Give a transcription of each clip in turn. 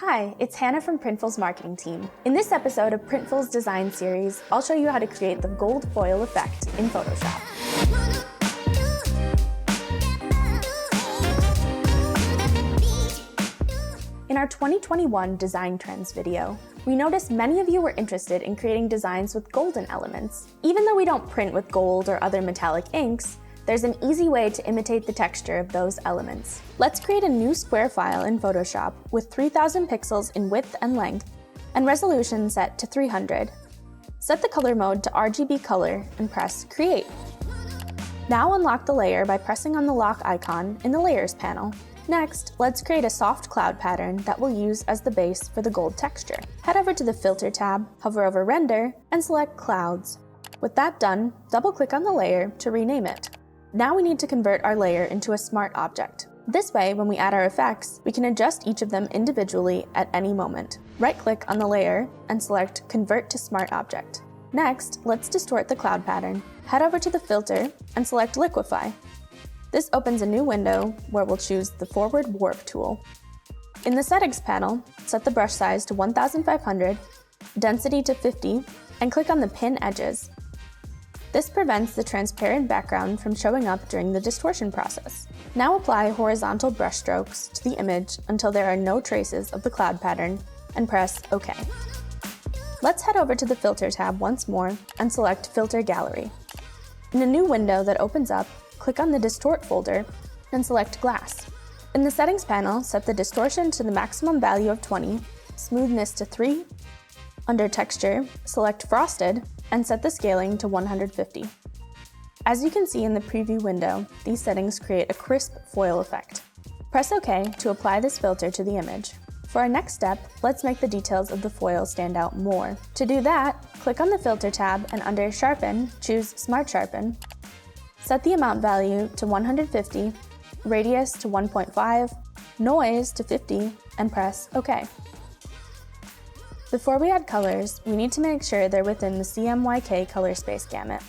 Hi, it's Hannah from Printful's marketing team. In this episode of Printful's design series, I'll show you how to create the gold foil effect in Photoshop. In our 2021 Design Trends video, we noticed many of you were interested in creating designs with golden elements. Even though we don't print with gold or other metallic inks, there's an easy way to imitate the texture of those elements. Let's create a new square file in Photoshop with 3000 pixels in width and length and resolution set to 300. Set the color mode to RGB color and press Create. Now unlock the layer by pressing on the lock icon in the Layers panel. Next, let's create a soft cloud pattern that we'll use as the base for the gold texture. Head over to the Filter tab, hover over Render, and select Clouds. With that done, double-click on the layer to rename it. Now we need to convert our layer into a smart object. This way, when we add our effects, we can adjust each of them individually at any moment. Right-click on the layer and select Convert to Smart Object. Next, let's distort the cloud pattern. Head over to the Filter and select Liquify. This opens a new window where we'll choose the Forward Warp tool. In the Settings panel, set the brush size to 1500, density to 50, and click on the Pin Edges. This prevents the transparent background from showing up during the distortion process. Now apply horizontal brush strokes to the image until there are no traces of the cloud pattern and press OK. Let's head over to the Filter tab once more and select Filter Gallery. In a new window that opens up, click on the Distort folder and select Glass. In the Settings panel, set the distortion to the maximum value of 20, smoothness to 3. Under Texture, select Frosted and set the scaling to 150. As you can see in the preview window, these settings create a crisp foil effect. Press OK to apply this filter to the image. For our next step, let's make the details of the foil stand out more. To do that, click on the Filter tab and under Sharpen, choose Smart Sharpen. Set the amount value to 150, radius to 1.5, noise to 50, and press OK. Before we add colors, we need to make sure they're within the CMYK color space gamut.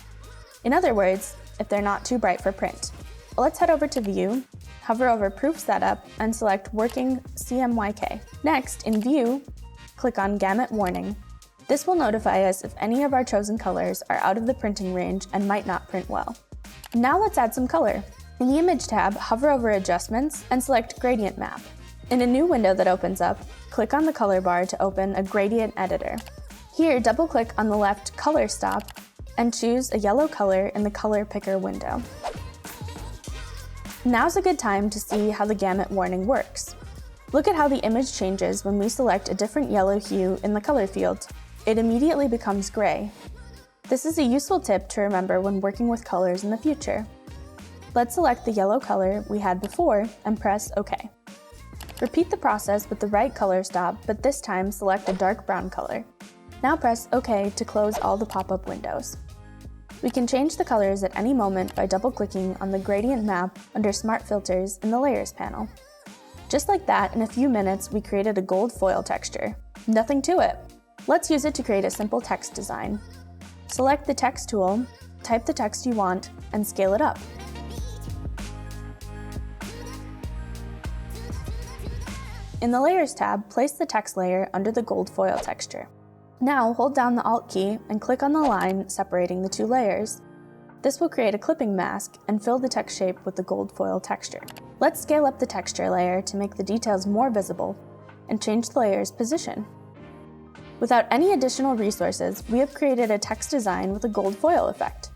In other words, if they're not too bright for print. Let's head over to View, hover over Proof Setup, and select Working CMYK. Next, in View, click on Gamut Warning. This will notify us if any of our chosen colors are out of the printing range and might not print well. Now let's add some color. In the Image tab, hover over Adjustments and select Gradient Map. In a new window that opens up, click on the color bar to open a gradient editor. Here, double-click on the left Color Stop and choose a yellow color in the Color Picker window. Now's a good time to see how the gamut warning works. Look at how the image changes when we select a different yellow hue in the color field. It immediately becomes gray. This is a useful tip to remember when working with colors in the future. Let's select the yellow color we had before and press OK. Repeat the process with the right color stop, but this time select a dark brown color. Now press OK to close all the pop-up windows. We can change the colors at any moment by double-clicking on the gradient map under Smart Filters in the Layers panel. Just like that, in a few minutes, we created a gold foil texture. Nothing to it. Let's use it to create a simple text design. Select the Text tool, type the text you want, and scale it up. In the Layers tab, place the text layer under the gold foil texture. Now hold down the Alt key and click on the line separating the two layers. This will create a clipping mask and fill the text shape with the gold foil texture. Let's scale up the texture layer to make the details more visible and change the layer's position. Without any additional resources, we have created a text design with a gold foil effect.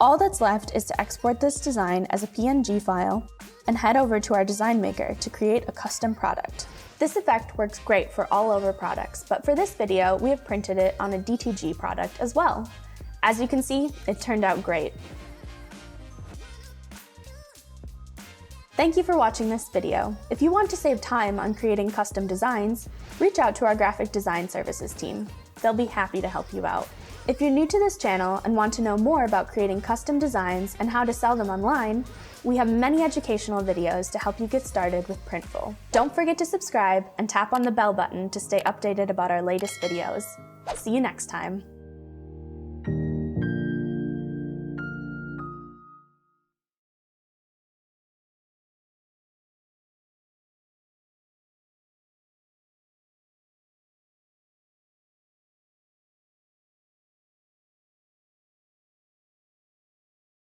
All that's left is to export this design as a PNG file and head over to our design maker to create a custom product. This effect works great for all over products, but for this video, we have printed it on a DTG product as well. As you can see, it turned out great. Thank you for watching this video. If you want to save time on creating custom designs, reach out to our graphic design services team. They'll be happy to help you out. If you're new to this channel and want to know more about creating custom designs and how to sell them online, we have many educational videos to help you get started with Printful. Don't forget to subscribe and tap on the bell button to stay updated about our latest videos. See you next time.